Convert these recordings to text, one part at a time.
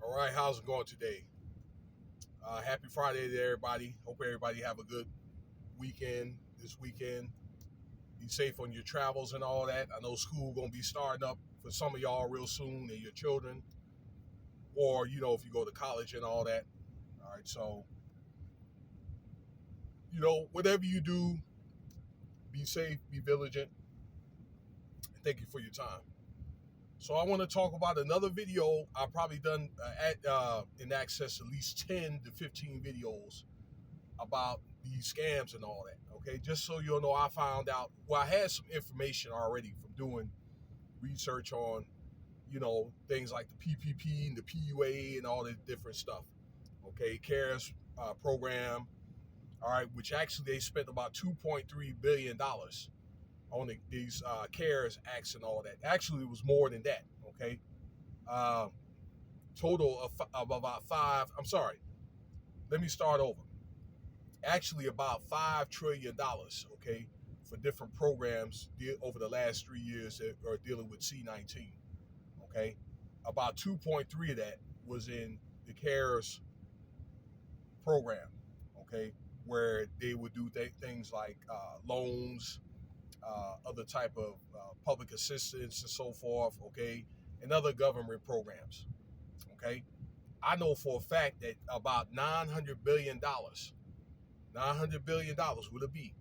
All right, how's it going today? Happy Friday to everybody. Hope everybody have a good weekend this weekend. Be safe on your travels and all that. I know school gonna be starting up for some of y'all real soon and your children, or if you go to college and all that. All right, so whatever you do, be safe, be vigilant, and thank you for your time. So I want to talk about another video I've probably done in access at least 10 to 15 videos about these scams and all that. Okay, just so you'll know, I found out. Well, I had some information already from doing research on, things like the PPP and the PUA and all the different stuff. Okay, CARES program. All right, which actually they spent about $2.3 billion on these CARES acts and all that. Actually, it was more than that. Okay, uh, total of about five. I'm sorry. Let me start over. Actually about $5 trillion, okay, for different programs over the last 3 years that are dealing with C-19. Okay, about 2.3 of that was in the CARES program. Okay, where they would do things like loans, other type of public assistance and so forth. Okay, and other government programs. Okay, I know for a fact that about $900 billion, $900 billion would it be,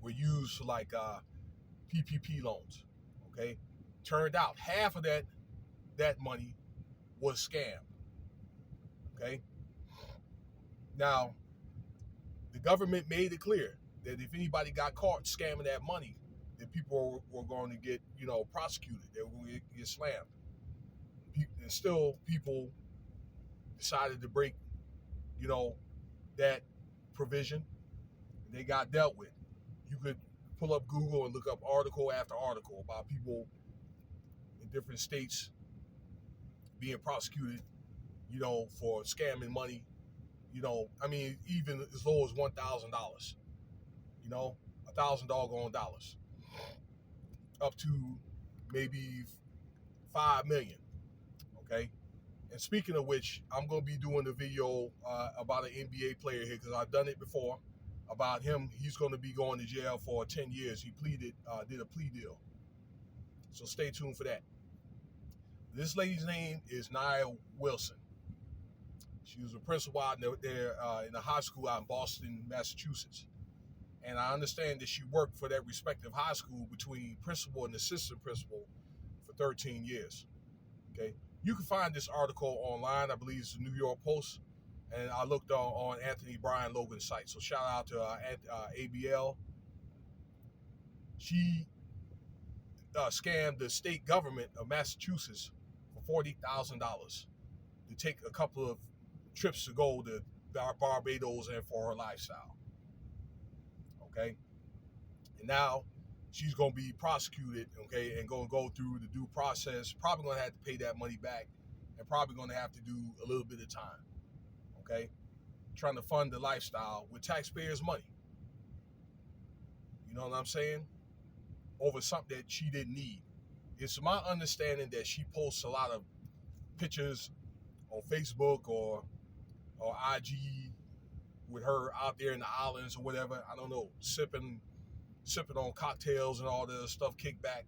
were used for like PPP loans. Okay, turned out half of that money was scammed. Okay, now the government made it clear that if anybody got caught scamming that money, that people were going to get prosecuted. They were going to get slammed. And still, people decided to break you know that provision. And they got dealt with. You could pull up Google and look up article after article about people in different states being prosecuted, for scamming money. I mean, even as low as $1,000. $1,000 up to maybe 5 million. Okay. And speaking of which, I'm gonna be doing a video about an NBA player here because I've done it before. About him, he's gonna be going to jail for 10 years. He did a plea deal. So stay tuned for that. This lady's name is Nia Wilson. She was a principal out there in a high school out in Boston, Massachusetts. And I understand that she worked for that respective high school between principal and assistant principal for 13 years. Okay. You can find this article online. I believe it's the New York Post. And I looked on Anthony Brian Logan's site. So shout out to ABL. She scammed the state government of Massachusetts for $40,000 to take a couple of trips to go to Barbados and for her lifestyle. Okay, and now she's going to be prosecuted. Okay, and going to go through the due process. Probably going to have to pay that money back, and probably going to have to do a little bit of time. Okay, trying to fund the lifestyle with taxpayers' money. You know what I'm saying? Over something that she didn't need. It's my understanding that she posts a lot of pictures on Facebook or IG with her out there in the islands or whatever. I don't know, sipping on cocktails and all this stuff, kickback.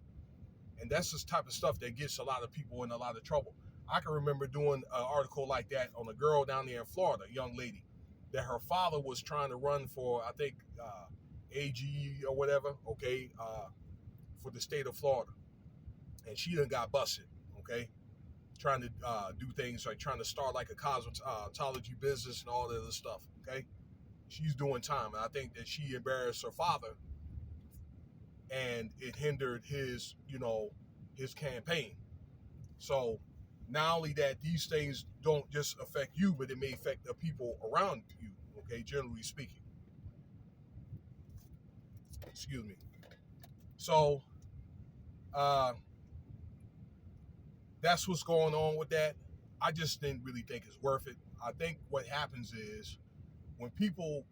And that's the type of stuff that gets a lot of people in a lot of trouble. I can remember doing an article like that on a girl down there in Florida, a young lady, that her father was trying to run for, I think, AG or whatever, okay, for the state of Florida. And she done got busted, okay, trying to do things like trying to start like a cosmetology business and all that other stuff, okay? She's doing time. And I think that she embarrassed her father and it hindered his campaign. So not only that, these things don't just affect you, but it may affect the people around you, okay, generally speaking. Excuse me. So that's what's going on with that. I just didn't really think it's worth it. I think what happens is when people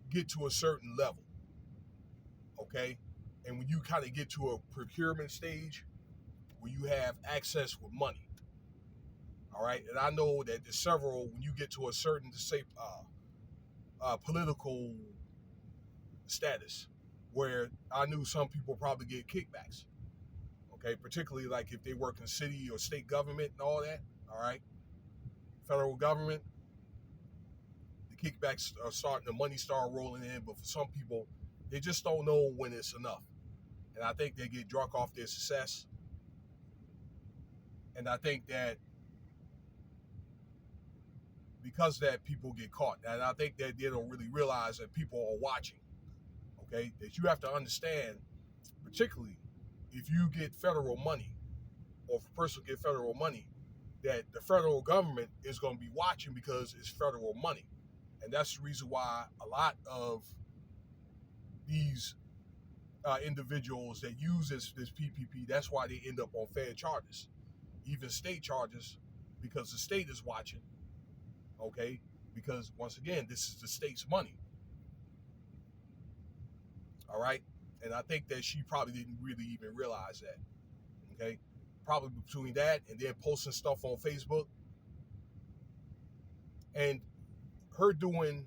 get to a certain level, okay, and when you kind of get to a procurement stage, where you have access with money. All right, and I know that there's several when you get to a certain, say, political status, where I knew some people probably get kickbacks. Okay, particularly like if they work in city or state government and all that. All right, federal government, the kickbacks are starting, the money start rolling in, but for some people, they just don't know when it's enough. And I think they get drunk off their success. And I think that because of that, people get caught. And I think that they don't really realize that people are watching. Okay, that you have to understand, particularly if you get federal money, or if a person get federal money, that the federal government is going to be watching because it's federal money. And that's the reason why a lot of these individuals that use this PPP, that's why they end up on fair charges, even state charges, because the state is watching. Okay, because once again, this is the state's money. All right, and I think that she probably didn't really even realize that. Okay, probably between that and then posting stuff on Facebook and her doing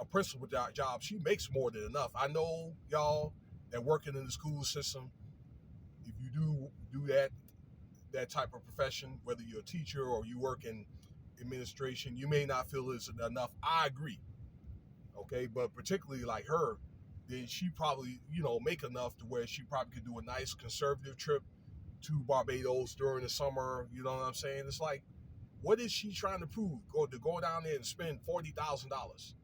a principal job, she makes more than enough. I know y'all that working in the school system, if you do that type of profession, whether you're a teacher or you work in administration, you may not feel it's enough. I agree. Okay, but particularly like her, then she probably, make enough to where she probably could do a nice conservative trip to Barbados during the summer. You know what I'm saying? It's like, what is she trying to prove? Go down there and spend $40,000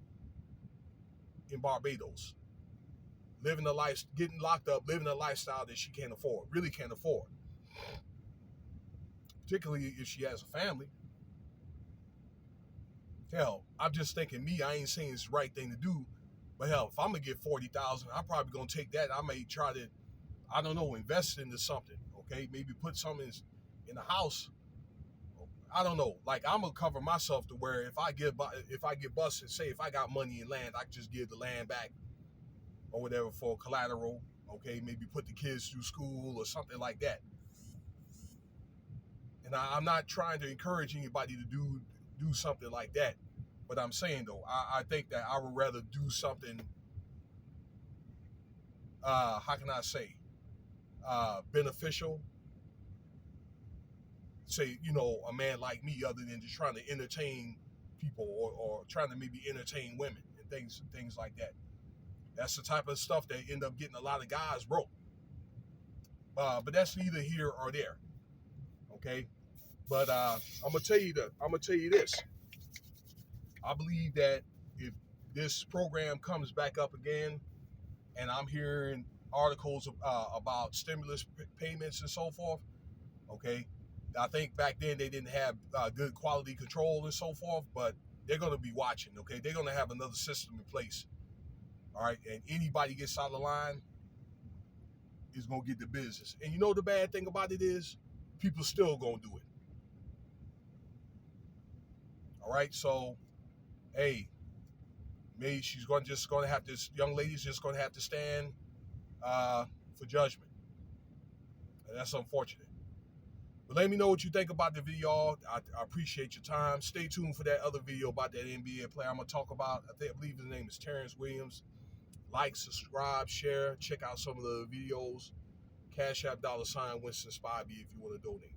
in Barbados, living a life, getting locked up, living a lifestyle that she can't afford, really can't afford. Particularly if she has a family. Hell, I'm just thinking I ain't saying it's the right thing to do, but hell, if I'm gonna get 40,000, I'm probably gonna take that. I may try to, I don't know, invest into something. Okay, maybe put something in the house. I don't know. Like, I'm gonna cover myself to where if I get busted, say if I got money in land, I can just give the land back or whatever for collateral. Okay, maybe put the kids through school or something like that. And I'm not trying to encourage anybody to do something like that. But I'm saying though, I think that I would rather do something, how can I say, beneficial. Say, a man like me, other than just trying to entertain people or trying to maybe entertain women and things like that. That's the type of stuff that end up getting a lot of guys broke. But that's neither here or there. Okay. But I'm gonna tell you this. I believe that if this program comes back up again, and I'm hearing articles about stimulus payments and so forth, okay, I think back then they didn't have good quality control and so forth, but they're going to be watching, okay? They're going to have another system in place, all right? And anybody gets out of line is going to get the business. And the bad thing about it is people still going to do it, all right? So, hey, maybe this young lady's just going to have to stand for judgment. And that's unfortunate. But let me know what you think about the video. I appreciate your time. Stay tuned for that other video about that NBA player I'm going to talk about. I believe his name is Terrence Williams. Like, subscribe, share. Check out some of the videos. Cash App $Winston Spivey if you want to donate.